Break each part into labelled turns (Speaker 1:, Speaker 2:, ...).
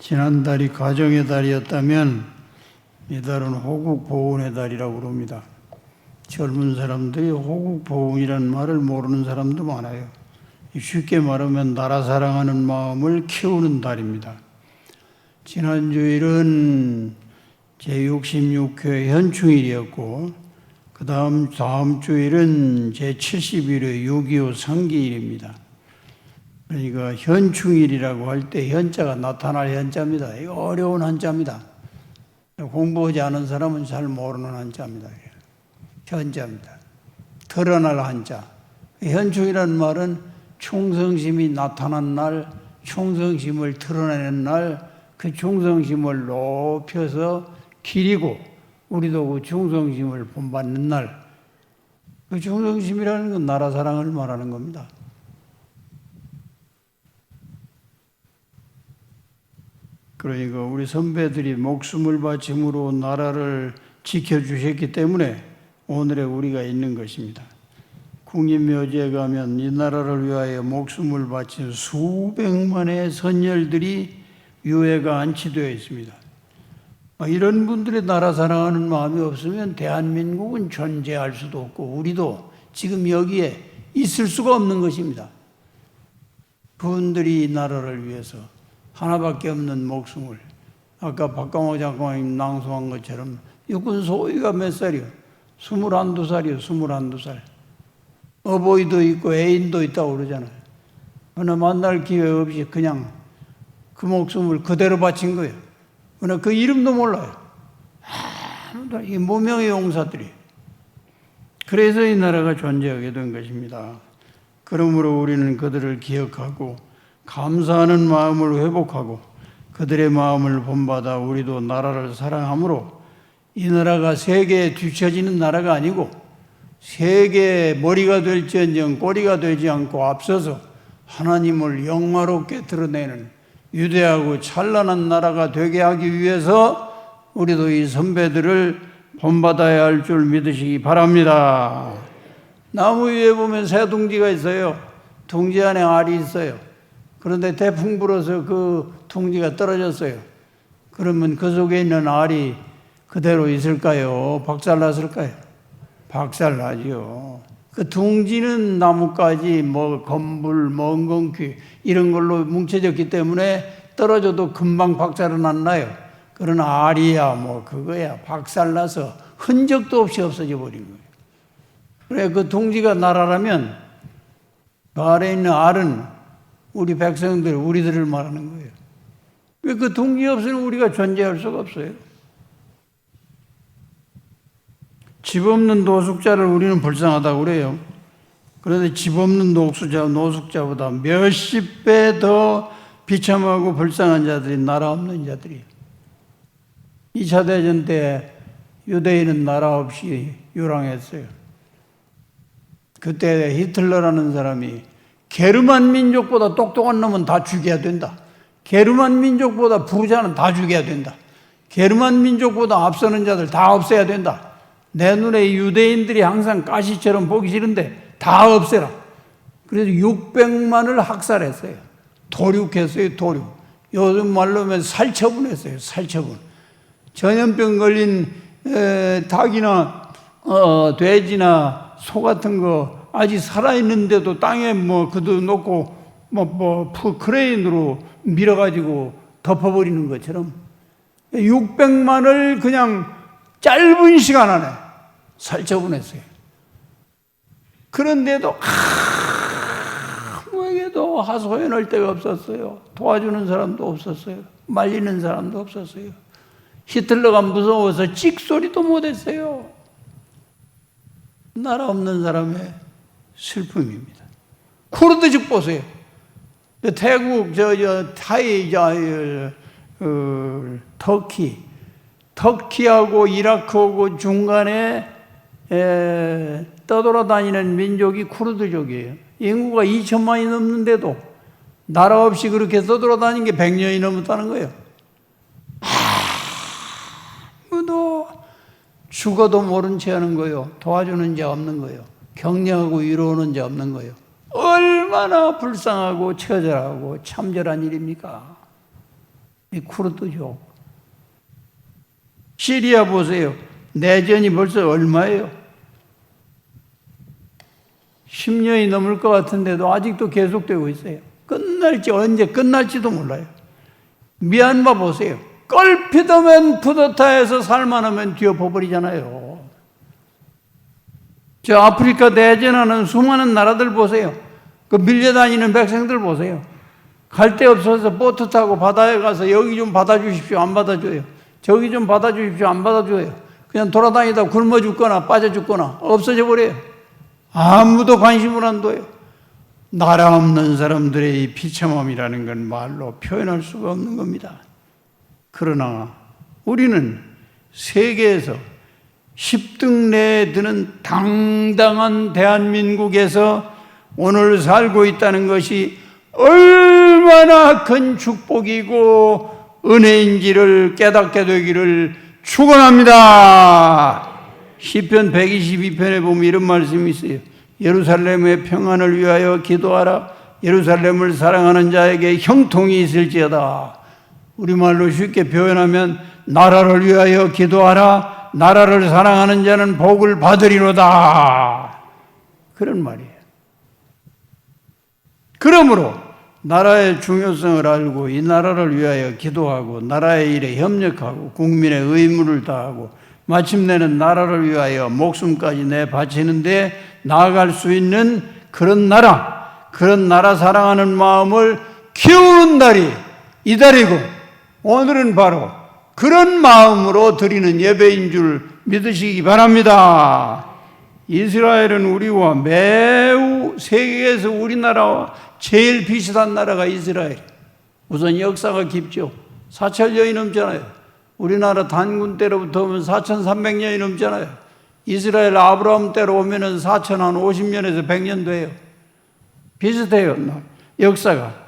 Speaker 1: 지난달이 가정의 달이었다면 이달은 호국보훈의 달이라고 부릅니다. 젊은 사람들이 호국보훈이라는 말을 모르는 사람도 많아요. 쉽게 말하면 나라 사랑하는 마음을 키우는 달입니다. 지난 주일은 제66회 현충일이었고 다음 주일은 제71회 6.25 상기일입니다. 그러니까 현충일이라고 할 때 현자가 나타날 현자입니다. 이거 어려운 한자입니다. 공부하지 않은 사람은 잘 모르는 한자입니다. 현자입니다. 드러날 한자. 현충이라는 말은 충성심이 나타난 날, 충성심을 드러내는 날, 그 충성심을 높여서 기리고 우리도 그 충성심을 본받는 날. 그 충성심이라는 건 나라 사랑을 말하는 겁니다. 그러니까 우리 선배들이 목숨을 바침으로 나라를 지켜주셨기 때문에 오늘의 우리가 있는 것입니다. 국립묘지에 가면 이 나라를 위하여 목숨을 바친 수백만의 선열들이 유해가 안치되어 있습니다. 이런 분들의 나라 사랑하는 마음이 없으면 대한민국은 존재할 수도 없고 우리도 지금 여기에 있을 수가 없는 것입니다. 그분들이 이 나라를 위해서 하나밖에 없는 목숨을, 아까 박강호 장관님 낭송한 것처럼 육군 소위가 몇 살이요? 21살이요. 21살. 어버이도 있고 애인도 있다고 그러잖아요. 그러나 만날 기회 없이 그냥 그 목숨을 그대로 바친 거예요. 그러나 그 이름도 몰라요. 아무도, 이 무명의 용사들이. 그래서 이 나라가 존재하게 된 것입니다. 그러므로 우리는 그들을 기억하고 감사하는 마음을 회복하고 그들의 마음을 본받아 우리도 나라를 사랑함으로 이 나라가 세계에 뒤처지는 나라가 아니고 세계의 머리가 될지언정 꼬리가 되지 않고 앞서서 하나님을 영화롭게 드러내는 위대하고 찬란한 나라가 되게 하기 위해서 우리도 이 선배들을 본받아야 할 줄 믿으시기 바랍니다. 나무 위에 보면 새 둥지가 있어요. 둥지 안에 알이 있어요. 그런데 태풍 불어서 그 둥지가 떨어졌어요. 그러면 그 속에 있는 알이 그대로 있을까요? 박살났을까요? 박살나죠. 그 둥지는 나뭇가지, 건불, 멍건퀴 이런 걸로 뭉쳐졌기 때문에 떨어져도 금방 박살은 안 나요. 그러나 알이야 그거야 박살나서 흔적도 없이 없어져 버린 거예요. 그래 그 둥지가 나라라면 그 아래에 있는 알은 우리 백성들, 우리들을 말하는 거예요. 왜 그 둥지 없으면 우리가 존재할 수가 없어요. 집 없는 노숙자를 우리는 불쌍하다고 그래요. 그런데 집 없는 노숙자보다 몇십 배 더 비참하고 불쌍한 자들이 나라 없는 자들이에요. 2차 대전 때 유대인은 나라 없이 유랑했어요. 그때 히틀러라는 사람이 게르만 민족보다 똑똑한 놈은 다 죽여야 된다. 게르만 민족보다 부자는 다 죽여야 된다. 게르만 민족보다 앞서는 자들 다 없애야 된다. 내 눈에 유대인들이 항상 가시처럼 보기 싫은데 다 없애라. 그래서 600만을 학살했어요. 도륙했어요. 도륙. 요즘 말로 하면 살처분했어요. 살처분. 전염병 걸린 닭이나 돼지나 소 같은 거 아직 살아있는데도 땅에 그도 놓고 크레인으로 밀어가지고 덮어버리는 것처럼 600만을 그냥 짧은 시간 안에 살처분했어요. 그런데도 아무에게도 하소연할 데가 없었어요. 도와주는 사람도 없었어요. 말리는 사람도 없었어요. 히틀러가 무서워서 찍소리도 못했어요. 나라 없는 사람의 슬픔입니다. 쿠르드족 보세요. 태국, 타이, 터키하고 이라크하고 중간에 떠돌아다니는 민족이 쿠르드족이에요. 인구가 2천만이 넘는데도 나라 없이 그렇게 떠돌아다닌 게 100년이 넘었다는 거예요. 아무도 죽어도 모른 채 하는 거예요. 도와주는 자 없는 거예요. 격려하고 위로하는 자 없는 거예요. 얼마나 불쌍하고 처절하고 참절한 일입니까? 이 쿠르드족. 시리아 보세요. 내전이 벌써 얼마예요? 10년이 넘을 것 같은데도 아직도 계속되고 있어요. 끝날지 언제 끝날지도 몰라요. 미얀마 보세요. 껄핏하면 푸드타에서 살만하면 뒤엎어버리잖아요. 저 아프리카 내전하는 수많은 나라들 보세요. 그 밀려다니는 백성들 보세요. 갈 데 없어서 보트 타고 바다에 가서 여기 좀 받아주십시오. 안 받아줘요. 저기 좀 받아주십시오. 안 받아줘요. 그냥 돌아다니다 굶어 죽거나 빠져 죽거나 없어져 버려요. 아무도 관심을 안 둬요. 나라 없는 사람들의 이 비참함이라는 건 말로 표현할 수가 없는 겁니다. 그러나 우리는 세계에서 10등 내에 드는 당당한 대한민국에서 오늘 살고 있다는 것이 얼마나 큰 축복이고 은혜인지를 깨닫게 되기를 축원합니다. 시편 122편에 보면 이런 말씀이 있어요. 예루살렘의 평안을 위하여 기도하라. 예루살렘을 사랑하는 자에게 형통이 있을지어다. 우리말로 쉽게 표현하면 나라를 위하여 기도하라. 나라를 사랑하는 자는 복을 받으리로다. 그런 말이에요. 그러므로 나라의 중요성을 알고 이 나라를 위하여 기도하고 나라의 일에 협력하고 국민의 의무를 다하고 마침내는 나라를 위하여 목숨까지 내바치는데 나아갈 수 있는 그런 나라 사랑하는 마음을 키우는 달이 이 달이고 오늘은 바로 그런 마음으로 드리는 예배인 줄 믿으시기 바랍니다. 이스라엘은 우리와 매우 세계에서 우리나라와 제일 비슷한 나라가 이스라엘. 우선 역사가 깊죠. 4,000년이 넘잖아요. 우리나라 단군 때로부터 오면 4,300년이 넘잖아요. 이스라엘 아브라함 때로 오면은 4,050년에서 100년 돼요. 비슷해요, 역사가.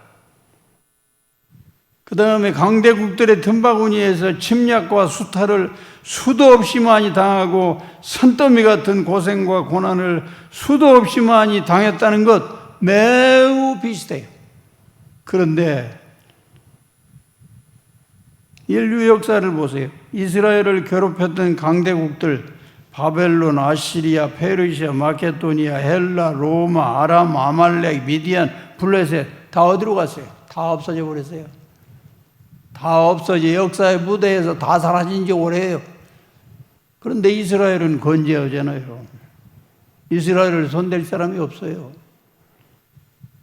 Speaker 1: 그 다음에 강대국들의 틈바구니에서 침략과 수탈을 수도 없이 많이 당하고 산더미 같은 고생과 고난을 수도 없이 많이 당했다는 것 매우 비슷해요. 그런데 인류 역사를 보세요. 이스라엘을 괴롭혔던 강대국들 바벨론, 아시리아, 페르시아, 마케도니아, 헬라, 로마, 아람, 아말렉, 미디안, 블레셋 다 어디로 갔어요? 다 없어져 버렸어요. 다 없어져 역사의 무대에서 다 사라진 지 오래예요. 그런데 이스라엘은 건재하잖아요. 이스라엘을 손댈 사람이 없어요.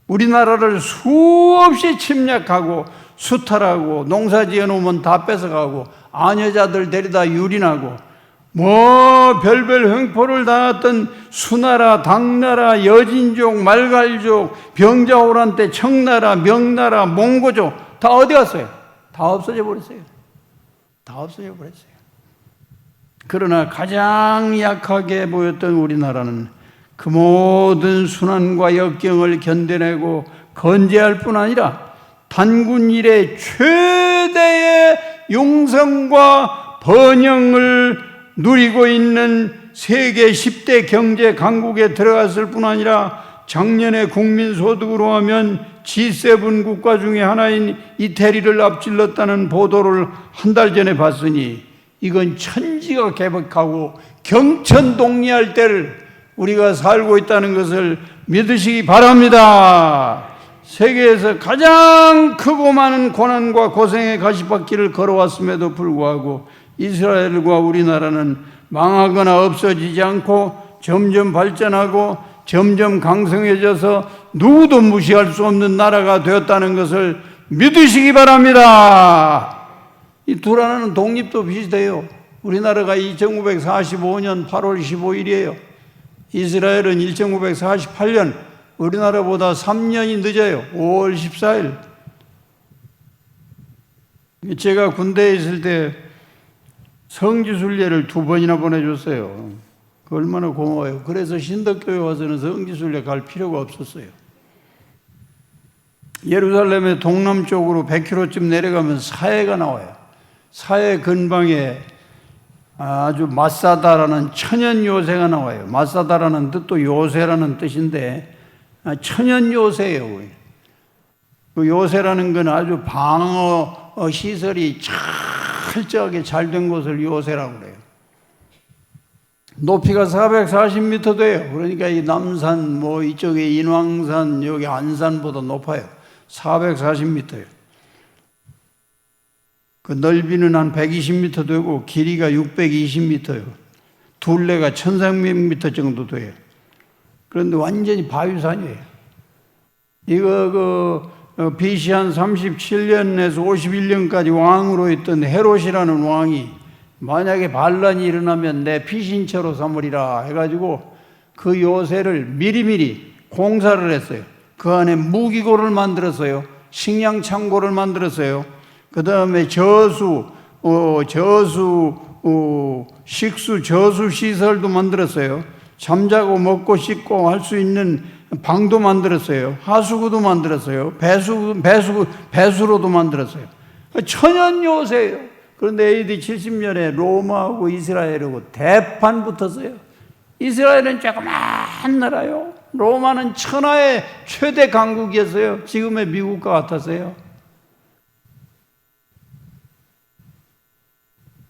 Speaker 1: 우리나라를 수없이 침략하고 수탈하고 농사지어 놓으면 다 뺏어가고 아녀자들 데려다 유린하고 별별 횡포를 당했던 수나라, 당나라, 여진족, 말갈족, 병자호란때 청나라, 명나라, 몽고족 다 어디 갔어요? 다 없어져 버렸어요. 다 없어져 버렸어요. 그러나 가장 약하게 보였던 우리나라는 그 모든 순환과 역경을 견뎌내고 건재할 뿐 아니라 단군 이래 최대의 용성과 번영을 누리고 있는 세계 10대 경제 강국에 들어갔을 뿐 아니라 작년에 국민소득으로 하면 G7 국가 중에 하나인 이태리를 앞질렀다는 보도를 한 달 전에 봤으니 이건 천지가 개벽하고 경천동리할 때를 우리가 살고 있다는 것을 믿으시기 바랍니다. 세계에서 가장 크고 많은 고난과 고생의 가시밭길을 걸어왔음에도 불구하고 이스라엘과 우리나라는 망하거나 없어지지 않고 점점 발전하고 점점 강성해져서 누구도 무시할 수 없는 나라가 되었다는 것을 믿으시기 바랍니다. 이 두 나라는 독립도 비슷해요. 우리나라가 1945년 8월 15일이에요. 이스라엘은 1948년, 우리나라보다 3년이 늦어요. 5월 14일. 제가 군대에 있을 때 성지순례를 2번이나 보내줬어요. 그 얼마나 고마워요. 그래서 신덕교회 와서는 성지순례 갈 필요가 없었어요. 예루살렘의 동남쪽으로 100km쯤 내려가면 사해가 나와요. 사해 근방에 아주 마사다라는 천연 요새가 나와요. 마사다라는 뜻도 요새라는 뜻인데 천연 요새예요. 그 요새라는 건 아주 방어 시설이 철저하게 잘 된 곳을 요새라고 그래요. 높이가 440m 돼요. 그러니까 이 남산, 뭐 이쪽에 인왕산, 여기 안산보다 높아요. 440m예요. 그 넓이는 한 120m 되고 길이가 620m예요. 둘레가 1300m 정도 돼요. 그런데 완전히 바위산이에요. 이거 BC 한 37년에서 51년까지 왕으로 있던 헤롯이라는 왕이 만약에 반란이 일어나면 내 피신처로 삼으리라 해가지고 그 요새를 미리미리 공사를 했어요. 그 안에 무기고를 만들었어요. 식량 창고를 만들었어요. 그 다음에 식수, 저수 시설도 만들었어요. 잠자고 먹고 씻고 할 수 있는 방도 만들었어요. 하수구도 만들었어요. 배수로도 만들었어요. 천연 요새예요. 그런데 AD 70년에 로마하고 이스라엘하고 대판 붙었어요. 이스라엘은 조그만 나라요. 로마는 천하의 최대 강국이었어요. 지금의 미국과 같았어요.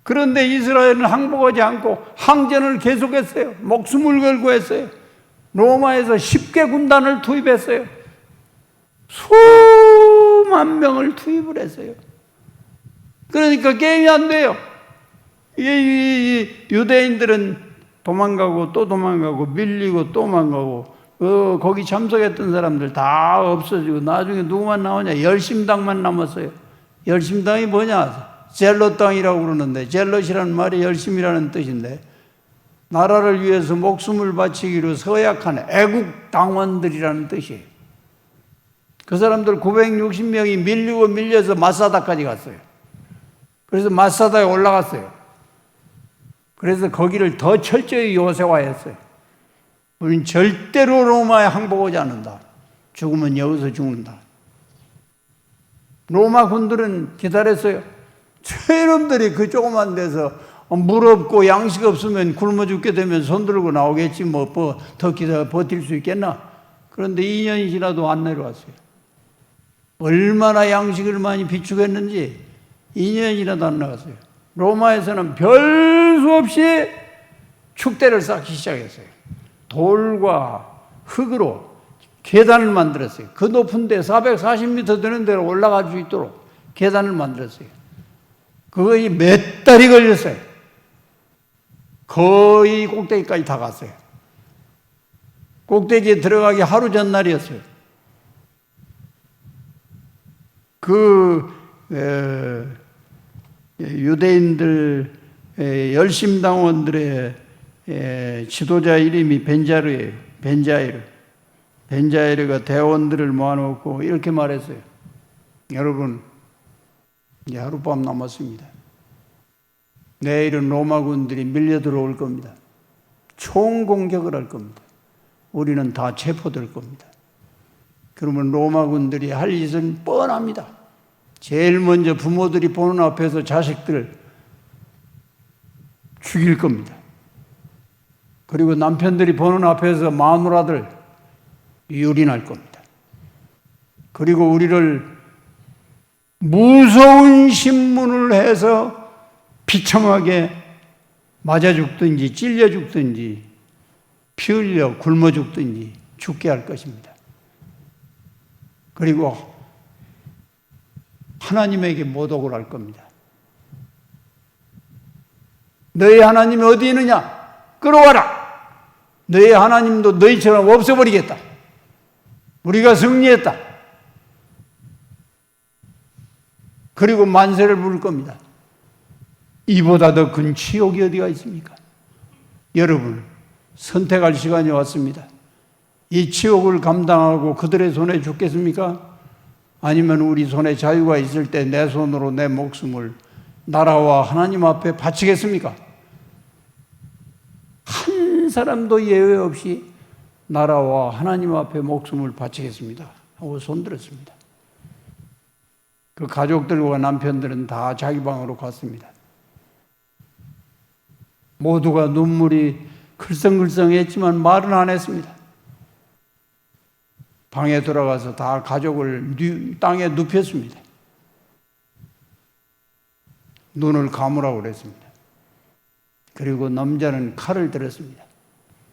Speaker 1: 그런데 이스라엘은 항복하지 않고 항전을 계속했어요. 목숨을 걸고 했어요. 로마에서 10개 군단을 투입했어요. 수만 명을 투입을 했어요. 그러니까 게임이 안 돼요. 이 유대인들은 도망가고 또 도망가고 밀리고 또 도망가고 거기 참석했던 사람들 다 없어지고 나중에 누구만 나오냐? 열심당만 남았어요. 열심당이 뭐냐? 젤롯 땅이라고 그러는데 젤롯이라는 말이 열심이라는 뜻인데 나라를 위해서 목숨을 바치기로 서약한 애국 당원들이라는 뜻이에요. 그 사람들 960명이 밀리고 밀려서 마사다까지 갔어요. 그래서 마사다에 올라갔어요. 그래서 거기를 더 철저히 요새화했어요. 우리는 절대로 로마에 항복하지 않는다. 죽으면 여기서 죽는다. 로마 군들은 기다렸어요. 저놈들이 그 조그만 데서 물 없고 양식 없으면 굶어 죽게 되면 손 들고 나오겠지 더 기다려 버틸 수 있겠나? 그런데 2년이 지나도 안 내려왔어요. 얼마나 양식을 많이 비축했는지 2년이 지나도 안 나왔어요. 로마에서는 별 수 없이 축대를 쌓기 시작했어요. 돌과 흙으로 계단을 만들었어요. 그 높은 데 440m 되는 데로 올라갈 수 있도록 계단을 만들었어요. 거의 몇 달이 걸렸어요. 거의 꼭대기까지 다 갔어요. 꼭대기에 들어가기 하루 전날이었어요. 유대인들 열심당원들의 지도자 이름이 벤자르예요. 벤자이르가 대원들을 모아놓고 이렇게 말했어요. 여러분, 이제 하룻밤 남았습니다. 내일은 로마군들이 밀려 들어올 겁니다. 총공격을 할 겁니다. 우리는 다 체포될 겁니다. 그러면 로마군들이 할 짓은 뻔합니다. 제일 먼저 부모들이 보는 앞에서 자식들 죽일 겁니다. 그리고 남편들이 보는 앞에서 마누라들 유린할 겁니다. 그리고 우리를 무서운 신문을 해서 비참하게 맞아 죽든지 찔려 죽든지 피 흘려 굶어 죽든지 죽게 할 것입니다. 그리고 하나님에게 모독을 할 겁니다. 너희 하나님이 어디 있느냐? 끌어와라. 너희 하나님도 너희처럼 없애버리겠다. 우리가 승리했다. 그리고 만세를 부를 겁니다. 이보다 더 큰 치욕이 어디가 있습니까? 여러분, 선택할 시간이 왔습니다. 이 치욕을 감당하고 그들의 손에 죽겠습니까? 아니면 우리 손에 자유가 있을 때 내 손으로 내 목숨을 나라와 하나님 앞에 바치겠습니까? 한 사람도 예외 없이 나라와 하나님 앞에 목숨을 바치겠습니다 하고 손들었습니다. 그 가족들과 남편들은 다 자기 방으로 갔습니다. 모두가 눈물이 글썽글썽했지만 말은 안 했습니다. 방에 들어가서 다 가족을 땅에 눕혔습니다. 눈을 감으라고 그랬습니다. 그리고 남자는 칼을 들었습니다.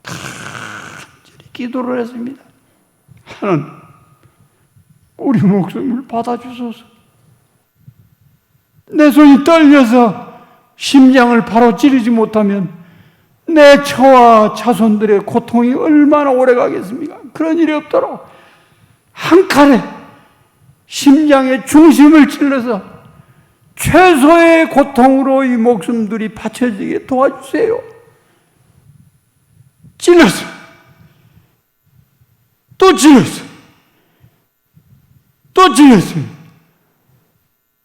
Speaker 1: 간절히 기도를 했습니다. 하나님, 우리 목숨을 받아주소서. 내 손이 떨려서 심장을 바로 찌르지 못하면 내 처와 자손들의 고통이 얼마나 오래 가겠습니까? 그런 일이 없도록 한 칼에 심장의 중심을 찔러서 최소의 고통으로 이 목숨들이 바쳐지게 도와주세요. 찔렀어. 또 찔렀어. 또 찔렀어요.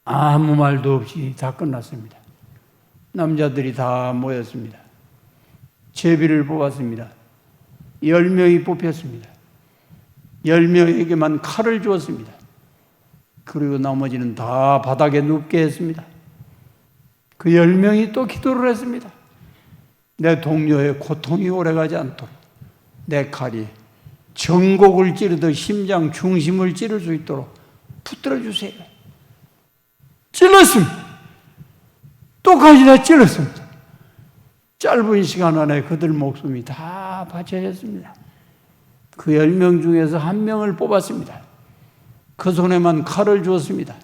Speaker 1: 아무 말도 없이 다 끝났습니다. 남자들이 다 모였습니다. 제비를 뽑았습니다. 10명이 뽑혔습니다. 10명에게만 칼을 주었습니다. 그리고 나머지는 다 바닥에 눕게 했습니다. 그 10명이 또 기도를 했습니다. 내 동료의 고통이 오래가지 않도록 내 칼이 전곡을 찌르듯 심장 중심을 찌를 수 있도록 붙들어 주세요. 찔렀습니다. 또 가지다 찔렀습니다. 짧은 시간 안에 그들 목숨이 다 바쳐졌습니다. 그 10명 중에서 한 명을 뽑았습니다. 그 손에만 칼을 주었습니다.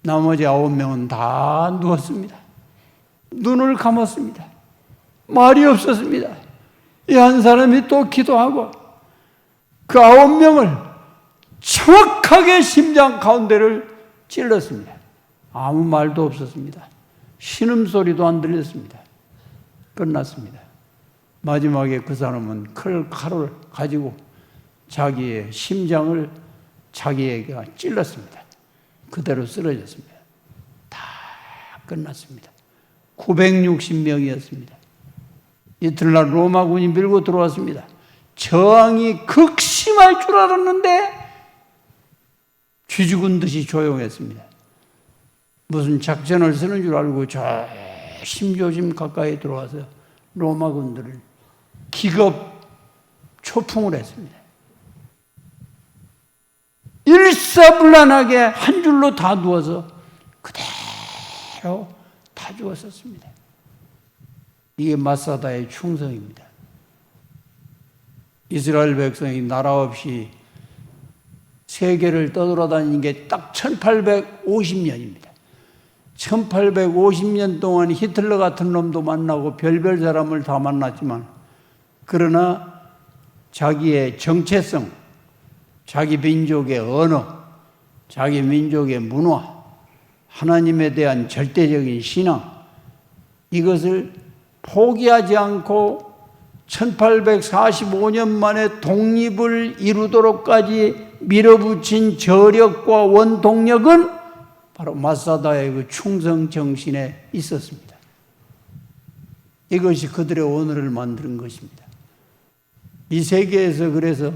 Speaker 1: 나머지 9명은 다 누웠습니다. 눈을 감았습니다. 말이 없었습니다. 이 한 사람이 또 기도하고 그 9명을 정확하게 심장 가운데를 찔렀습니다. 아무 말도 없었습니다. 신음소리도 안 들렸습니다. 끝났습니다. 마지막에 그 사람은 칼을 가지고 자기의 심장을 자기에게 찔렀습니다. 그대로 쓰러졌습니다. 다 끝났습니다. 960명이었습니다. 이튿날 로마군이 밀고 들어왔습니다. 저항이 극심할 줄 알았는데 쥐죽은 듯이 조용했습니다. 무슨 작전을 쓰는 줄 알고 조심조심 가까이 들어와서 로마군들을 기겁 초풍을 했습니다. 일사불란하게 한 줄로 다 누워서 그대로 다 죽었었습니다. 이게 마사다의 충성입니다. 이스라엘 백성이 나라 없이 세계를 떠돌아다닌 게 딱 1850년입니다. 1850년 동안 히틀러 같은 놈도 만나고 별별 사람을 다 만났지만 그러나 자기의 정체성, 자기 민족의 언어, 자기 민족의 문화, 하나님에 대한 절대적인 신앙, 이것을 포기하지 않고 1845년 만에 독립을 이루도록까지 밀어붙인 저력과 원동력은 바로 마사다의 그 충성 정신에 있었습니다. 이것이 그들의 오늘을 만드는 것입니다. 이 세계에서 그래서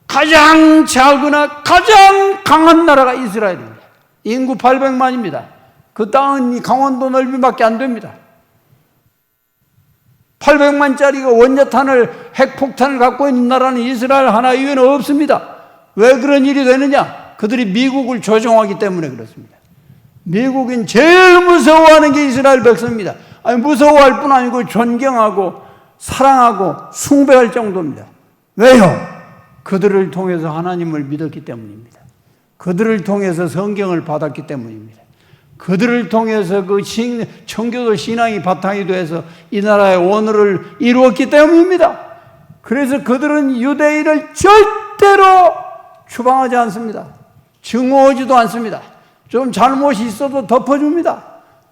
Speaker 1: 가장 작으나 가장 강한 나라가 이스라엘입니다. 인구 800만입니다. 그 땅은 강원도 넓이밖에 안 됩니다. 800만짜리가 원자탄을, 핵폭탄을 갖고 있는 나라는 이스라엘 하나 이외에는 없습니다. 왜 그런 일이 되느냐? 그들이 미국을 조종하기 때문에 그렇습니다. 미국인 제일 무서워하는 게 이스라엘 백성입니다. 아니, 무서워할 뿐 아니고 존경하고 사랑하고 숭배할 정도입니다. 왜요? 그들을 통해서 하나님을 믿었기 때문입니다. 그들을 통해서 성경을 받았기 때문입니다. 그들을 통해서 그 청교도 신앙이 바탕이 돼서 이 나라의 오늘을 이루었기 때문입니다. 그래서 그들은 유대인을 절대로 추방하지 않습니다. 증오하지도 않습니다. 좀 잘못이 있어도 덮어줍니다.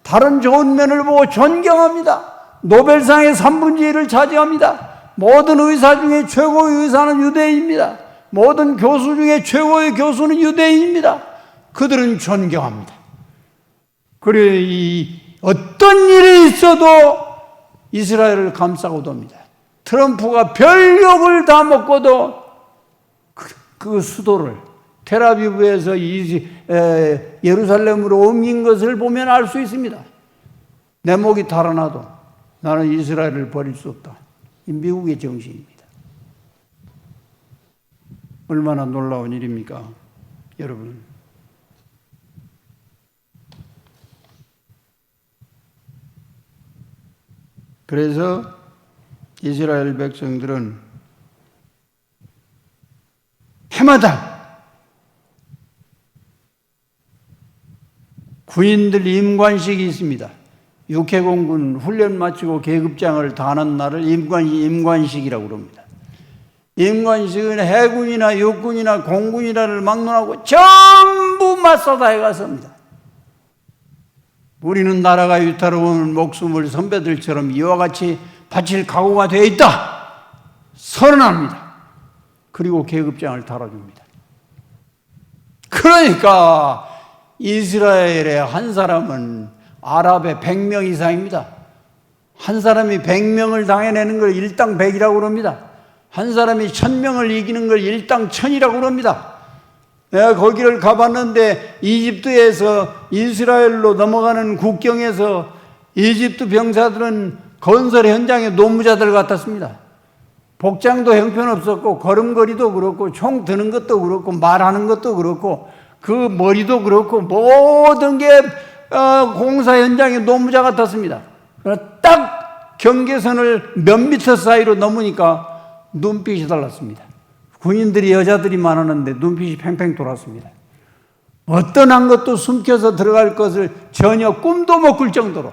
Speaker 1: 다른 좋은 면을 보고 존경합니다. 노벨상의 3분의 1을 차지합니다. 모든 의사 중에 최고의 의사는 유대인입니다. 모든 교수 중에 최고의 교수는 유대인입니다. 그들은 존경합니다. 그래, 어떤 일이 있어도 이스라엘을 감싸고 돕니다. 트럼프가 별욕을 다 먹고도 그 수도를 텔아비브에서 예루살렘으로 옮긴 것을 보면 알 수 있습니다. 내 목이 달아나도 나는 이스라엘을 버릴 수 없다. 이 미국의 정신입니다. 얼마나 놀라운 일입니까, 여러분? 그래서 이스라엘 백성들은 해마다 군인들 임관식이 있습니다. 육해공군 훈련 마치고 계급장을 다하는 날을 임관식이라고 그럽니다. 임관식은 해군이나 육군이나 공군이라를 막론하고 전부 맞서다해 갔습니다. 우리는 나라가 위태로운 목숨을 선배들처럼 이와 같이 바칠 각오가 되어 있다 선언합니다. 그리고 계급장을 달아줍니다. 그러니까 이스라엘의 한 사람은 아랍의 100명 이상입니다. 한 사람이 100명을 당해내는 걸 일당 100이라고 그럽니다. 한 사람이 1000명을 이기는 걸 일당 1000이라고 그럽니다. 내가 거기를 가봤는데 이집트에서 이스라엘로 넘어가는 국경에서 이집트 병사들은 건설 현장의 노무자들 같았습니다. 복장도 형편없었고 걸음걸이도 그렇고 총 드는 것도 그렇고 말하는 것도 그렇고 그 머리도 그렇고 모든 게 공사 현장의 노무자 같았습니다. 딱 경계선을 몇 미터 사이로 넘으니까 눈빛이 달랐습니다. 군인들이 여자들이 많았는데 눈빛이 팽팽 돌았습니다. 어떤 한 것도 숨겨서 들어갈 것을 전혀 꿈도 못 꿀 정도로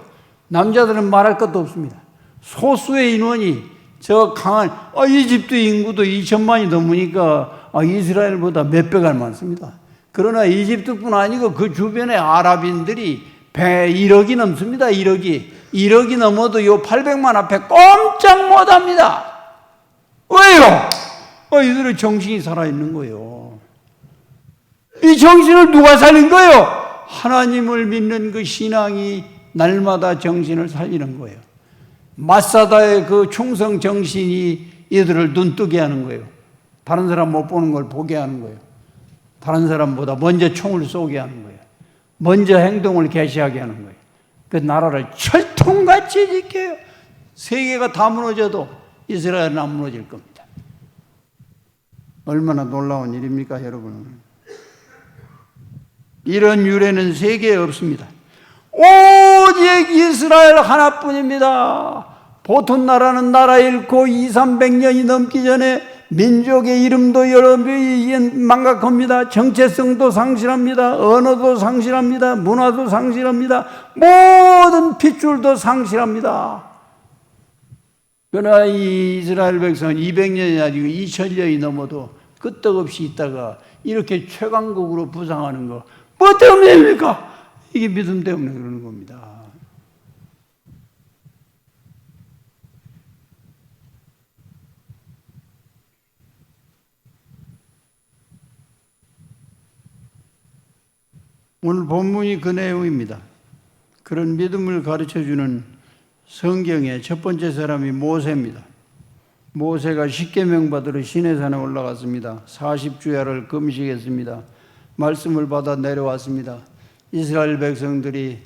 Speaker 1: 남자들은 말할 것도 없습니다. 소수의 인원이 저 강한 이집트 인구도 2천만이 넘으니까 이스라엘보다 몇 배가 많습니다. 그러나 이집트뿐 아니고 그 주변의 아랍인들이 1억이 넘습니다. 1억이 넘어도 요 800만 앞에 꼼짝 못합니다. 왜요? 이들의 정신이 살아있는 거예요. 이 정신을 누가 살린 거예요? 하나님을 믿는 그 신앙이 날마다 정신을 살리는 거예요. 마사다의 그 충성 정신이 이들을 눈뜨게 하는 거예요. 다른 사람 못 보는 걸 보게 하는 거예요. 다른 사람보다 먼저 총을 쏘게 하는 거예요. 먼저 행동을 개시하게 하는 거예요. 그 나라를 철통같이 지켜요. 세계가 다 무너져도 이스라엘은 안 무너질 겁니다. 얼마나 놀라운 일입니까, 여러분? 이런 유래는 세계에 없습니다. 오직 이스라엘 하나뿐입니다. 보통 나라는 나라 잃고 200~300년이 넘기 전에 민족의 이름도 여러 배 망각합니다. 정체성도 상실합니다. 언어도 상실합니다. 문화도 상실합니다. 모든 핏줄도 상실합니다. 그러나 이 이스라엘 백성은 200년이 아니고 2000년이 넘어도 끄떡없이 있다가 이렇게 최강국으로 부상하는 거 뭐 때문입니까? 이게 믿음 때문에 그러는 겁니다. 오늘 본문이 그 내용입니다. 그런 믿음을 가르쳐주는 성경의 첫 번째 사람이 모세입니다. 모세가 십계명 받으러 시내산에 올라갔습니다. 40주야를 금식했습니다. 말씀을 받아 내려왔습니다. 이스라엘 백성들이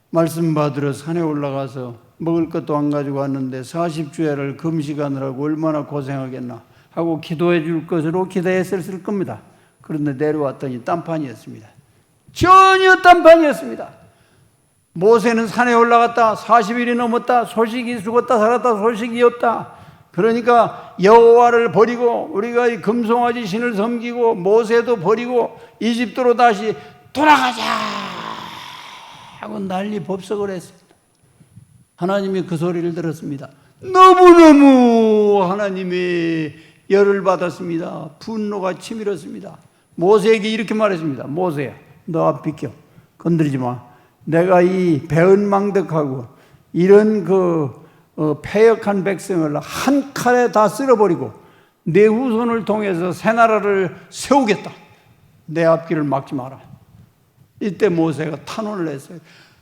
Speaker 1: 말씀 받으러 산에 올라가서 먹을 것도 안 가지고 왔는데 40주야를 금식하느라고 얼마나 고생하겠나 하고 기도해 줄 것으로 기대했을 겁니다. 그런데 내려왔더니 딴판이었습니다. 전혀 딴판이었습니다. 모세는 산에 올라갔다 40일이 넘었다 소식이 죽었다 살았다 소식이 없다. 그러니까 여호와를 버리고 우리가 이 금송아지 신을 섬기고 모세도 버리고 이집트로 다시 돌아가자 하고 난리 법석을 했습니다. 하나님이 그 소리를 들었습니다. 너무너무 하나님의 열을 받았습니다. 분노가 치밀었습니다. 모세에게 이렇게 말했습니다. 모세야, 너 앞 비켜. 건드리지 마. 내가 이 배은망덕하고 이런 패역한 백성을 한 칼에 다 쓸어버리고 내 후손을 통해서 새 나라를 세우겠다. 내 앞길을 막지 마라. 이때 모세가 탄원을 했어요.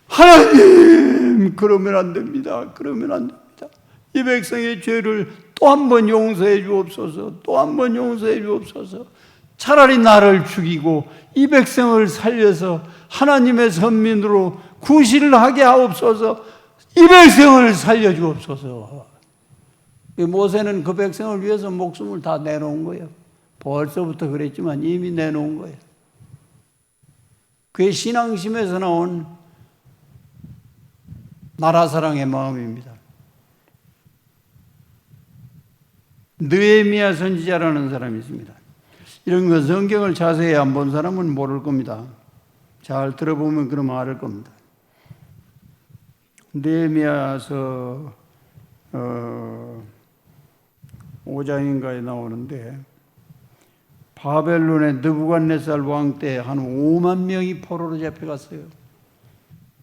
Speaker 1: 하나님, 그러면 안 됩니다. 그러면 안 됩니다. 이 백성의 죄를 또 한 번 용서해 주옵소서. 또 한 번 용서해 주옵소서. 차라리 나를 죽이고 이 백성을 살려서 하나님의 선민으로 구실을 하게 하옵소서. 이 백성을 살려주옵소서. 모세는 그 백성을 위해서 목숨을 다 내놓은 거예요. 벌써부터 그랬지만 이미 내놓은 거예요. 그게 신앙심에서 나온 나라사랑의 마음입니다. 느헤미야 선지자라는 사람이 있습니다. 이런 거 성경을 자세히 안 본 사람은 모를 겁니다. 잘 들어보면 그러면 알 겁니다. 느헤미야서 5장인가에 나오는데 바벨론의 느부갓네살 왕 때 한 5만 명이 포로로 잡혀갔어요.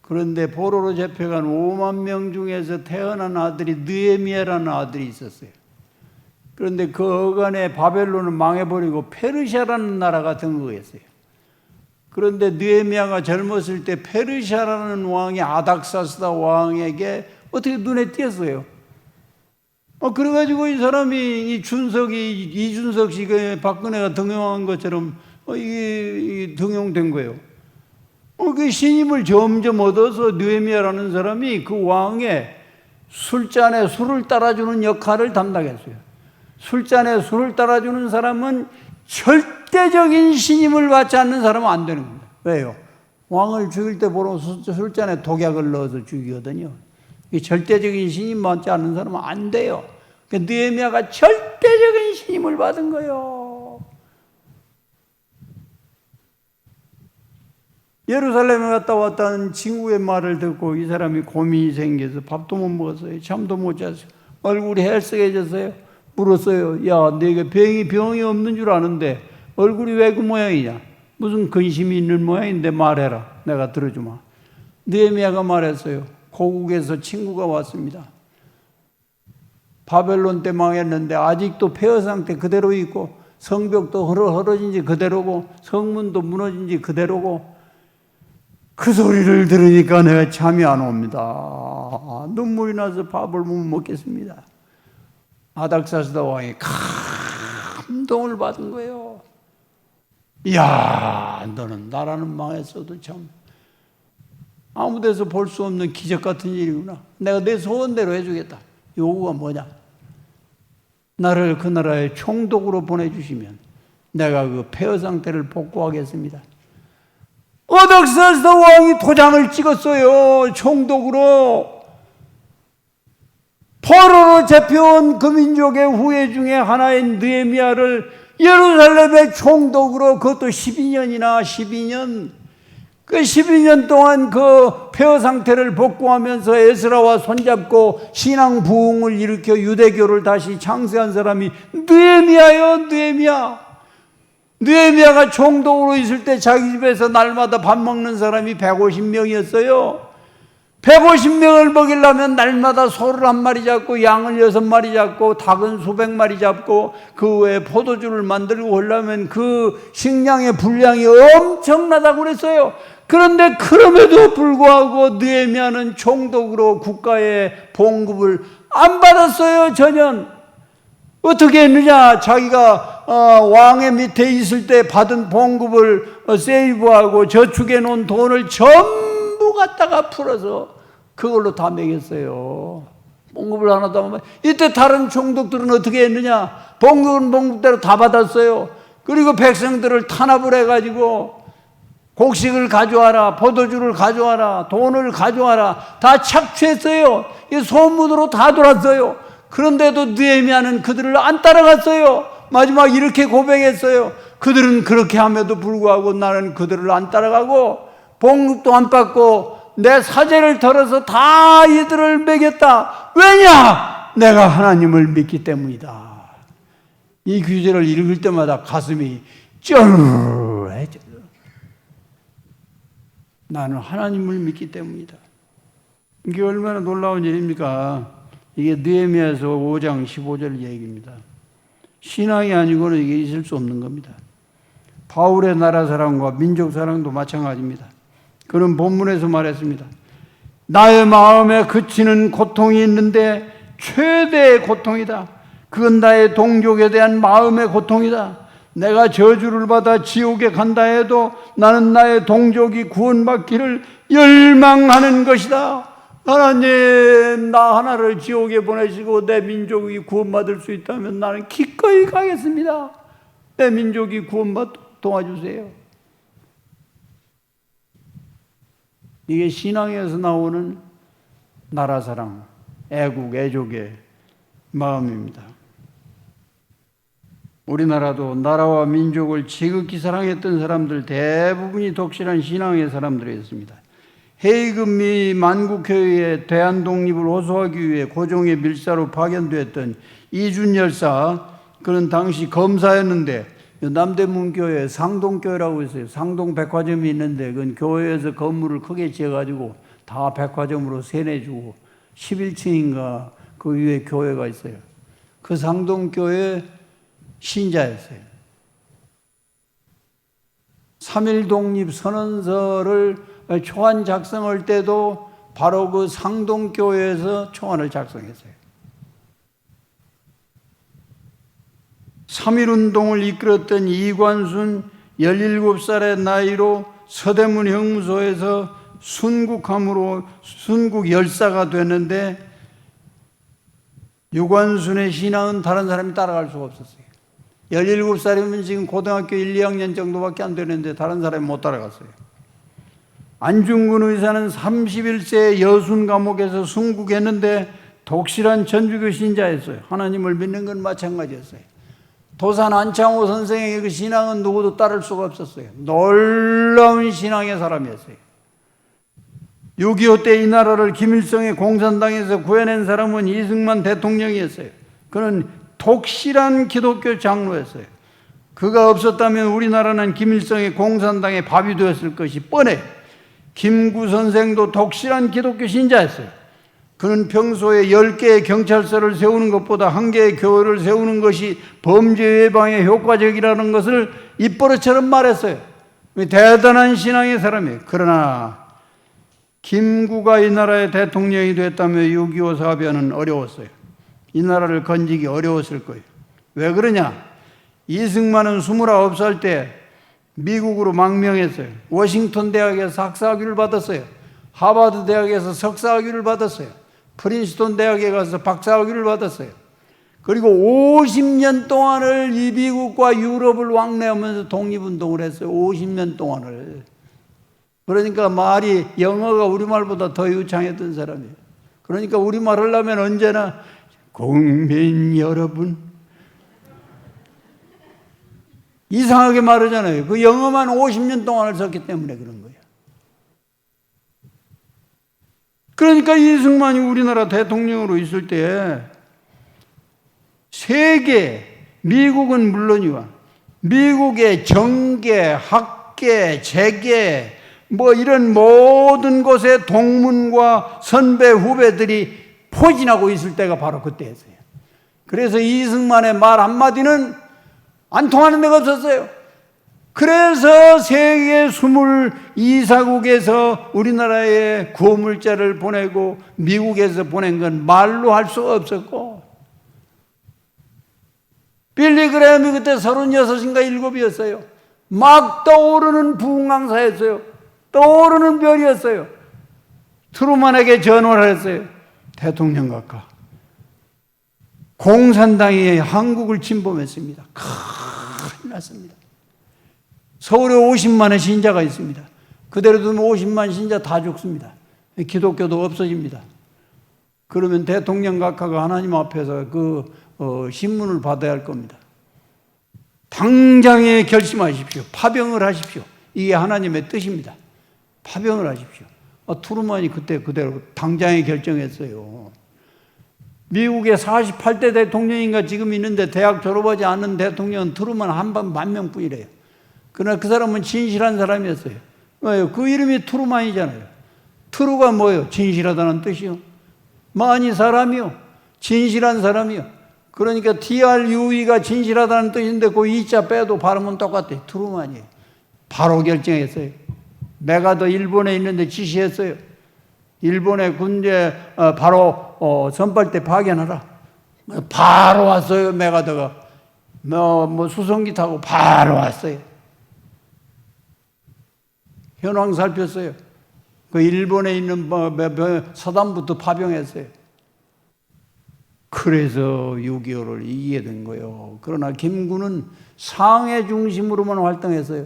Speaker 1: 그런데 포로로 잡혀간 5만 명 중에서 태어난 아들이 느헤미야라는 아들이 있었어요. 그런데 그 어간에 바벨론은 망해버리고 페르시아라는 나라가 등극했어요. 그런데 느헤미야가 젊었을 때 페르시아라는 왕이 아닥사스다 왕에게 어떻게 눈에 띄었어요. 그래가지고 이 사람이 이준석 씨가 박근혜가 등용한 것처럼 이게 등용된 거예요. 그 신임을 점점 얻어서 느헤미야라는 사람이 그 왕의 술잔에 술을 따라주는 역할을 담당했어요. 술잔에 술을 따라주는 사람은 절대적인 신임을 받지 않는 사람은 안 되는 겁니다. 왜요? 왕을 죽일 때 보러 술잔에 독약을 넣어서 죽이거든요. 이 절대적인 신임 받지 않는 사람은 안 돼요. 그러니까 느헤미야가 절대적인 신임을 받은 거예요. 예루살렘에 갔다 왔다는 친구의 말을 듣고 이 사람이 고민이 생겨서 밥도 못 먹었어요. 잠도 못 잤어요. 얼굴이 헬쓱해졌어요. 물었어요. 야, 내가 병이 없는 줄 아는데 얼굴이 왜 그 모양이냐? 무슨 근심이 있는 모양인데 말해라. 내가 들어주마. 느헤미야가 말했어요. 고국에서 친구가 왔습니다. 바벨론 때 망했는데 아직도 폐허 상태 그대로 있고 성벽도 헐어진 지 그대로고 성문도 무너진 지 그대로고 그 소리를 들으니까 내가 잠이 안 옵니다. 눈물이 나서 밥을 못 먹겠습니다. 아닥사스다 왕이 감동을 받은 거예요. 이야, 너는 나라는 망했어도 참 아무 데서 볼 수 없는 기적 같은 일이구나. 내가 내 소원대로 해주겠다. 요구가 뭐냐? 나를 그 나라에 총독으로 보내주시면 내가 그 폐허 상태를 복구하겠습니다. 아닥사스다 왕이 도장을 찍었어요. 총독으로. 포로로 잡혀온 그 민족의 후예 중에 하나인 느헤미야를 예루살렘의 총독으로 그것도 12년 그 12년 동안 그 폐허 상태를 복구하면서 에스라와 손잡고 신앙 부흥을 일으켜 유대교를 다시 창세한 사람이 느헤미야예요. 느헤미야가 총독으로 있을 때 자기 집에서 날마다 밥 먹는 사람이 150명이었어요. 150명을 먹이려면 날마다 소를 한 마리 잡고 양을 6마리 잡고 닭은 수백 마리 잡고 그 외에 포도주를 만들고 하려면 그 식량의 분량이 엄청나다고 그랬어요. 그런데 그럼에도 불구하고 느헤미야는 총독으로 국가의 봉급을 안 받았어요. 전혀. 어떻게 했느냐? 자기가 왕의 밑에 있을 때 받은 봉급을 세이브하고 저축해 놓은 돈을 전부 갖다가 풀어서 그걸로 다 먹였어요. 봉급을 하나도 안 받았어요. 이때 다른 총독들은 어떻게 했느냐? 봉급은 봉급대로 다 받았어요. 그리고 백성들을 탄압을 해가지고 곡식을 가져와라, 포도주를 가져와라, 돈을 가져와라 다 착취했어요. 이 소문으로 다 돌았어요. 그런데도 느헤미야는 그들을 안 따라갔어요. 마지막 이렇게 고백했어요. 그들은 그렇게 함에도 불구하고 나는 그들을 안 따라가고 봉급도 안 받고 내 사제를 털어서 다 이들을 먹였다. 왜냐? 내가 하나님을 믿기 때문이다. 이 구절을 읽을 때마다 가슴이 쩔해져요. 나는 하나님을 믿기 때문이다. 이게 얼마나 놀라운 일입니까? 이게 느헤미야서 5장 15절 얘기입니다. 신앙이 아니고는 이게 있을 수 없는 겁니다. 바울의 나라 사랑과 민족 사랑도 마찬가지입니다. 그는 본문에서 말했습니다. 나의 마음에 그치는 고통이 있는데 최대의 고통이다. 그건 나의 동족에 대한 마음의 고통이다. 내가 저주를 받아 지옥에 간다 해도 나는 나의 동족이 구원받기를 열망하는 것이다. 하나님, 나 하나를 지옥에 보내시고 내 민족이 구원받을 수 있다면 나는 기꺼이 가겠습니다. 내 민족이 구원받도록 도와주세요. 이게 신앙에서 나오는 나라사랑, 애국, 애족의 마음입니다. 우리나라도 나라와 민족을 지극히 사랑했던 사람들 대부분이 독실한 신앙의 사람들이었습니다. 헤이금미 만국회의의 대한독립을 호소하기 위해 고종의 밀사로 파견되었던 이준열사, 그는 당시 검사였는데 남대문교회 상동교회라고 있어요. 상동 백화점이 있는데 그건 교회에서 건물을 크게 지어가지고 다 백화점으로 세내주고 11층인가 그 위에 교회가 있어요. 그 상동교회 신자였어요. 3.1 독립 선언서를 초안 작성할 때도 바로 그 상동교회에서 초안을 작성했어요. 3.1운동을 이끌었던 이관순 17살의 나이로 서대문 형무소에서 순국함으로 순국 열사가 됐는데 유관순의 신앙은 다른 사람이 따라갈 수가 없었어요. 17살이면 지금 고등학교 1, 2학년 정도밖에 안 되는데 다른 사람이 못 따라갔어요. 안중근 의사는 31세에 여순 감옥에서 순국했는데 독실한 천주교 신자였어요. 하나님을 믿는 건 마찬가지였어요. 도산 안창호 선생의 그 신앙은 누구도 따를 수가 없었어요. 놀라운 신앙의 사람이었어요. 6.25 때 이 나라를 김일성의 공산당에서 구해낸 사람은 이승만 대통령이었어요. 그는 독실한 기독교 장로였어요. 그가 없었다면 우리나라는 김일성의 공산당의 밥이 되었을 것이 뻔해요. 김구 선생도 독실한 기독교 신자였어요. 그는 평소에 10개의 경찰서를 세우는 것보다 1개의 교회를 세우는 것이 범죄 예방에 효과적이라는 것을 입버릇처럼 말했어요. 대단한 신앙의 사람이에요. 그러나 김구가 이 나라의 대통령이 됐다면 6.25 사변은 어려웠어요. 이 나라를 건지기 어려웠을 거예요. 왜 그러냐? 이승만은 29살 때 미국으로 망명했어요. 워싱턴 대학에서 학사학위를 받았어요. 하버드 대학에서 석사학위를 받았어요. 프린스턴 대학에 가서 박사학위를 받았어요. 그리고 50년 동안을 이 미국과 유럽을 왕래하면서 독립운동을 했어요. 50년 동안을. 그러니까 말이 영어가 우리말보다 더 유창했던 사람이에요. 그러니까 우리말 하려면 언제나 국민 여러분 이상하게 말하잖아요. 그 영어만 50년 동안을 썼기 때문에 그런 거예요. 그러니까 이승만이 우리나라 대통령으로 있을 때 세계, 미국은 물론이와 미국의 정계, 학계, 재계 뭐 이런 모든 곳에 동문과 선배, 후배들이 포진하고 있을 때가 바로 그때였어요. 그래서 이승만의 말 한마디는 안 통하는 데가 없었어요. 그래서 세계 22사국에서 우리나라에 구호물자를 보내고 미국에서 보낸 건 말로 할 수가 없었고 빌리 그레함이 그때 36인가 7이었어요. 막 떠오르는 부흥강사였어요. 떠오르는 별이었어요. 트루만에게 전화를 했어요. 대통령 각하, 공산당이 한국을 침범했습니다. 큰일 났습니다. 서울에 50만의 신자가 있습니다. 그대로 두면 50만 신자 다 죽습니다. 기독교도 없어집니다. 그러면 대통령 각하가 하나님 앞에서 그 신문을 받아야 할 겁니다. 당장에 결심하십시오. 파병을 하십시오. 이게 하나님의 뜻입니다. 파병을 하십시오. 트루만이 그때 그대로 당장에 결정했어요. 미국의 48대 대통령인가 지금 있는데 대학 졸업하지 않은 대통령은 트루만 한 번 10,000명뿐이래요. 그러나 그 사람은 진실한 사람이었어요. 왜요? 그 이름이 트루만이잖아요. 트루가 뭐예요? 진실하다는 뜻이요. 만이 사람이요. 진실한 사람이요. 그러니까 TRUE가 진실하다는 뜻인데 그 이자 빼도 발음은 똑같아요. 트루만이에요. 바로 결정했어요. 메가더 일본에 있는데 지시했어요. 일본의 군대 바로 선발대 파견하라. 바로 왔어요. 메가더가 뭐 수송기 타고 바로 왔어요. 현황 살폈어요. 그 일본에 있는 사단부터 파병했어요. 그래서 6.25를 이기게 된 거예요. 그러나 김구는 상해 중심으로만 활동했어요.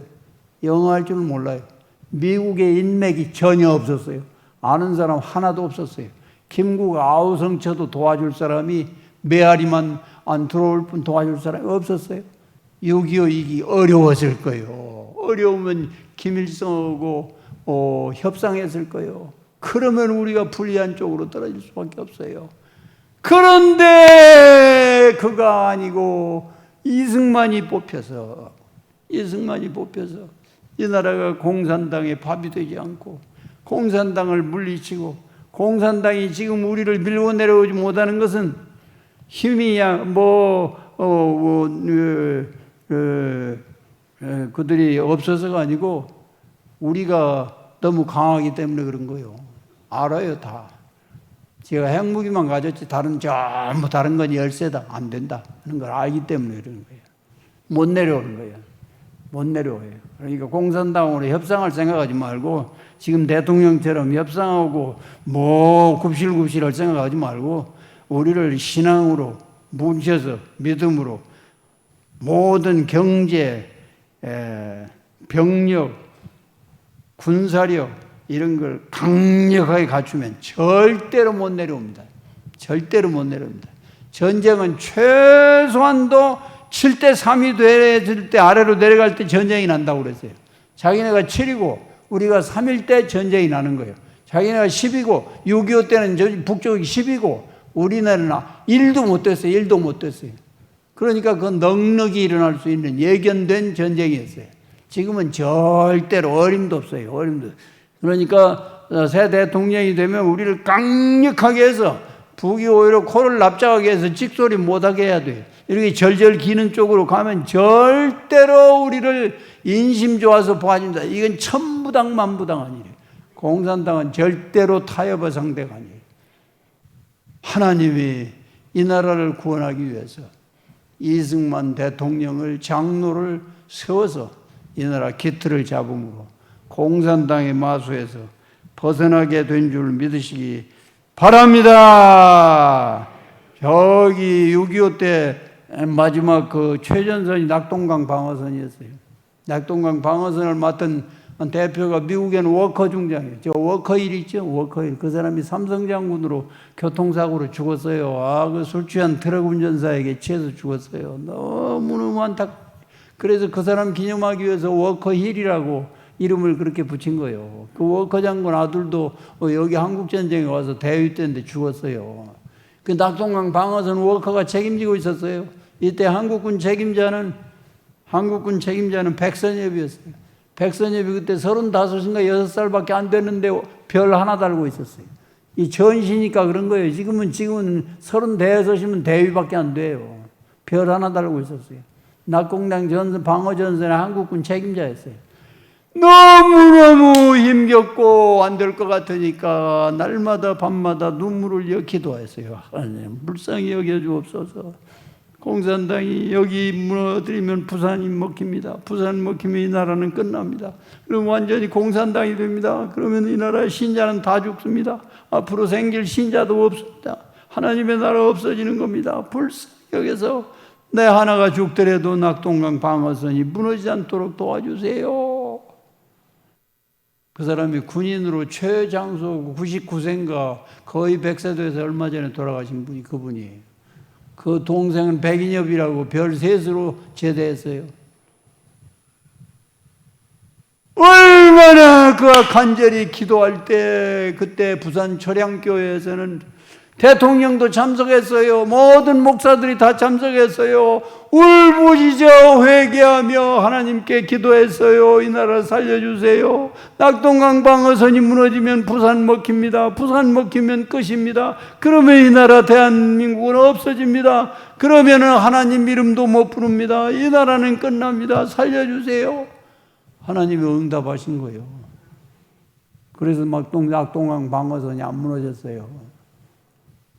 Speaker 1: 영어 할 줄 몰라요. 미국의 인맥이 전혀 없었어요. 아는 사람 하나도 없었어요. 김구가 아우성쳐도 도와줄 사람이 메아리만 안 들어올 뿐 도와줄 사람이 없었어요. 6.25 이기 어려웠을 거예요. 어려우면 김일성하고 협상했을 거예요. 그러면 우리가 불리한 쪽으로 떨어질 수밖에 없어요. 그런데 그가 아니고 이승만이 뽑혀서 이 나라가 공산당의 밥이 되지 않고 공산당을 물리치고 공산당이 지금 우리를 밀고 내려오지 못하는 것은 힘이 그들이 없어서가 아니고 우리가 너무 강하기 때문에 그런 거예요. 알아요, 다. 제가 핵무기만 가졌지 전부 다른 건 열세다, 안 된다 하는 걸 알기 때문에 그러는 거예요. 못 내려오는 거예요. 못 내려와요. 그러니까 공산당으로 협상할 생각하지 말고 지금 대통령처럼 협상하고 굽실굽실 할 생각하지 말고 우리를 신앙으로 뭉쳐서 믿음으로 모든 경제, 병력, 군사력 이런 걸 강력하게 갖추면 절대로 못 내려옵니다. 절대로 못 내려옵니다. 전쟁은 최소한도 7대 3이 됐을 때 아래로 내려갈 때 전쟁이 난다고 그랬어요. 자기네가 7이고 우리가 3일 때 전쟁이 나는 거예요. 자기네가 10이고 6.25 때는 북쪽이 10이고 우리나라는 1도 못 됐어요. 1도 못 됐어요. 그러니까 그 넉넉히 일어날 수 있는 예견된 전쟁이었어요. 지금은 절대로 어림도 없어요. 어림도. 그러니까 새 대통령이 되면 우리를 강력하게 해서 북이 오히려 코를 납작하게 해서 찍소리 못하게 해야 돼요. 이렇게 절절 기는 쪽으로 가면 절대로 우리를 인심 좋아서 봐줍니다. 이건 천부당 만부당 아니에요. 공산당은 절대로 타협의 상대가 아니에요. 하나님이 이 나라를 구원하기 위해서 이승만 대통령을 장로를 세워서 이 나라 기틀을 잡음으로 공산당의 마수에서 벗어나게 된 줄 믿으시기 바랍니다. 저기 6.25 때 마지막 그 최전선이 낙동강 방어선이었어요. 낙동강 방어선을 맡은 대표가 미국에는 워커 중장이에요. 저 워커힐 있죠? 워커힐. 그 사람이 삼성장군으로 교통사고로 죽었어요. 그 술 취한 트럭 운전사에게 치여서 죽었어요. 너무너무 그래서 그 사람 기념하기 위해서 워커힐이라고 이름을 그렇게 붙인 거예요. 그 워커 장군 아들도 여기 한국전쟁에 와서 대위 때인데 죽었어요. 그 낙동강 방어선 워커가 책임지고 있었어요. 이때 한국군 책임자는 백선엽이었어요. 백선엽이 그때 35인가 6살밖에 안 됐는데 별 하나 달고 있었어요. 이 전시니까 그런 거예요. 지금은 35이면 대위밖에 안 돼요. 별 하나 달고 있었어요. 낙동강 전선, 방어전선의 한국군 책임자였어요. 너무너무 힘겹고 안 될 것 같으니까 날마다 밤마다 눈물을 기도했어요. 하나님, 불쌍히 여겨주옵소서. 공산당이 여기 무너뜨리면 부산이 먹힙니다. 부산 먹히면 이 나라는 끝납니다. 그럼 완전히 공산당이 됩니다. 그러면 이 나라의 신자는 다 죽습니다. 앞으로 생길 신자도 없습니다. 하나님의 나라 없어지는 겁니다. 불쌍히 여겨서 내 하나가 죽더라도 낙동강 방어선이 무너지지 않도록 도와주세요. 그 사람이 군인으로 최장수 99세인가 거의 100세 돼서 얼마 전에 돌아가신 분이 그분이에요. 그 동생은 백인엽이라고 별 셋으로 제대했어요. 얼마나 그가 간절히 기도할 때 그때 부산 초량교회에서는 대통령도 참석했어요. 모든 목사들이 다 참석했어요. 울부짖어 회개하며 하나님께 기도했어요. 이 나라 살려주세요. 낙동강 방어선이 무너지면 부산 먹힙니다. 부산 먹히면 끝입니다. 그러면 이 나라 대한민국은 없어집니다. 그러면 하나님 이름도 못 부릅니다. 이 나라는 끝납니다. 살려주세요. 하나님이 응답하신 거예요. 그래서 낙동강 방어선이 안 무너졌어요.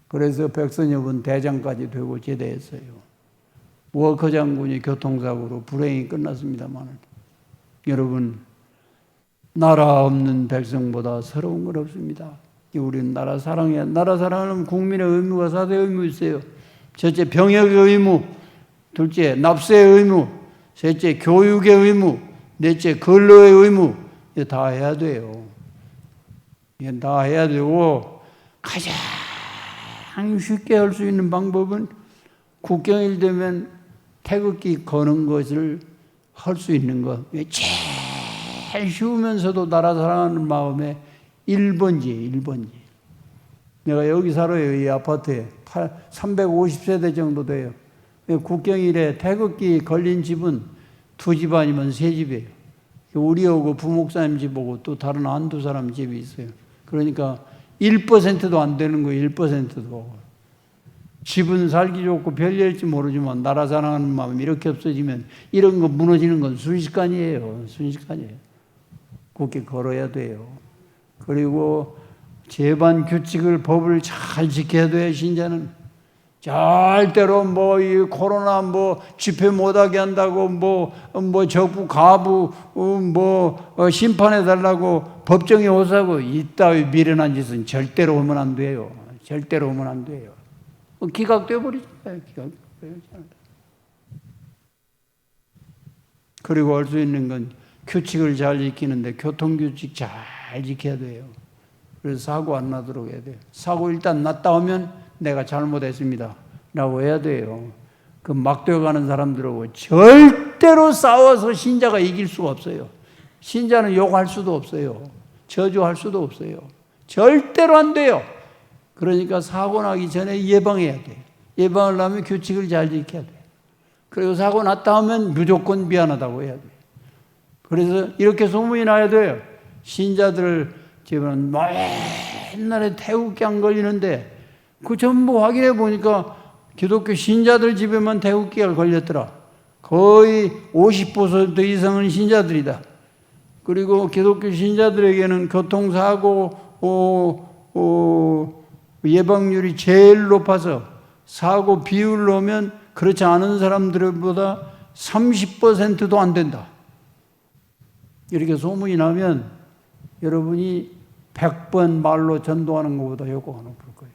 Speaker 1: 그래서 백선엽은 대장까지 되고 제대했어요. 워커 장군이 교통사고로 불행히 끝났습니다만, 여러분, 나라 없는 백성보다 서러운 건 없습니다. 우리는 나라 사랑해야, 나라 사랑하는 국민의 의무가 사대 의무 있어요. 첫째, 병역의 의무. 둘째, 납세의 의무. 셋째, 교육의 의무. 넷째, 근로의 의무. 이거 다 해야 돼요. 이건 다 해야 되고, 가장 쉽게 할 수 있는 방법은 국경일 되면 태극기 거는 것을 할 수 있는 것. 제일 쉬우면서도 나라 사랑하는 마음에 1번지. 내가 여기 살아요. 이 아파트에. 350세대 정도 돼요. 국경일에 태극기 걸린 집은 2집 아니면 3집이에요. 우리하고 부목사님 집하고 또 다른 한두 사람 집이 있어요. 그러니까 1%도 안 되는 거예요. 1%도. 집은 살기 좋고 별일일지 모르지만 나라 사랑하는 마음이 이렇게 없어지면 이런 거 무너지는 건 순식간이에요. 굳게 걸어야 돼요. 그리고 제반 규칙을 법을 잘 지켜야 돼요. 신자는 절대로 이 코로나 집회 못하게 한다고 적부 가부 심판해 달라고 법정에 오사고 이따위 미련한 짓은 절대로 하면 안 돼요. 기각돼 버리잖아요. 그리고 할 수 있는 건 규칙을 잘 지키는데 교통규칙 잘 지켜야 돼요. 그래서 사고 안 나도록 해야 돼요. 사고 일단 났다 하면 내가 잘못했습니다 라고 해야 돼요. 그 막 되어가는 사람들하고 절대로 싸워서 신자가 이길 수가 없어요. 신자는 욕할 수도 없어요. 저주할 수도 없어요. 절대로 안 돼요. 그러니까 사고 나기 전에 예방해야 돼요. 예방하려면 규칙을 잘 지켜야 돼요. 그리고 사고 났다 하면 무조건 미안하다고 해야 돼요. 그래서 이렇게 소문이 나야 돼요. 신자들 집은 옛날에 태극기 안 걸리는데 그 전부 확인해 보니까 기독교 신자들 집에만 태극기가 걸렸더라. 거의 50% 이상은 신자들이다. 그리고 기독교 신자들에게는 교통사고 예방률이 제일 높아서 사고 비율로 하면 그렇지 않은 사람들보다 30%도 안 된다. 이렇게 소문이 나면 여러분이 100번 말로 전도하는 것보다 효과가 높을 거예요.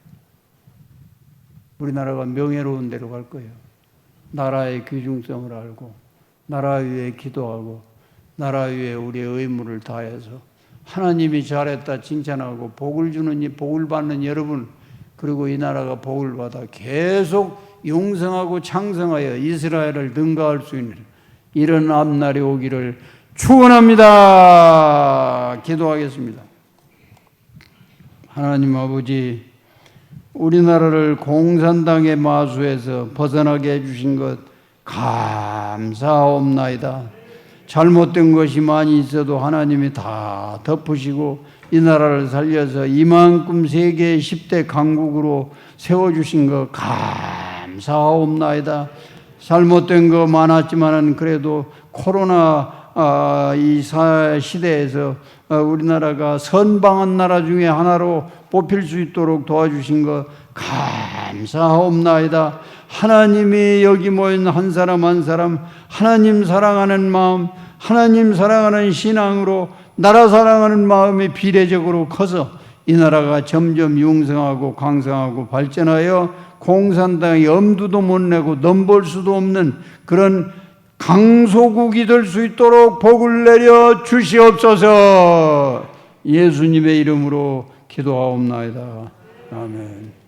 Speaker 1: 우리나라가 명예로운 데로 갈 거예요. 나라의 귀중성을 알고 나라 위에 기도하고 나라 위에 우리의 의무를 다해서 하나님이 잘했다 칭찬하고 복을 주는 복을 받는 여러분, 그리고 이 나라가 복을 받아 계속 용성하고 창성하여 이스라엘을 능가할 수 있는 이런 앞날이 오기를 축원합니다. 기도하겠습니다. 하나님 아버지, 우리나라를 공산당의 마수에서 벗어나게 해주신 것 감사옵나이다. 잘못된 것이 많이 있어도 하나님이 다 덮으시고 이 나라를 살려서 이만큼 세계 10대 강국으로 세워주신 것 감사옵나이다. 잘못된 거 많았지만은 그래도 코로나 이 시대에서 우리나라가 선방한 나라 중에 하나로 뽑힐 수 있도록 도와주신 것 감사옵나이다. 하나님이 여기 모인 한 사람 한 사람 하나님 사랑하는 마음, 하나님 사랑하는 신앙으로 나라 사랑하는 마음이 비례적으로 커서 이 나라가 점점 융성하고 강성하고 발전하여 공산당이 엄두도 못 내고 넘볼 수도 없는 그런 강소국이 될 수 있도록 복을 내려 주시옵소서. 예수님의 이름으로 기도하옵나이다. 아멘.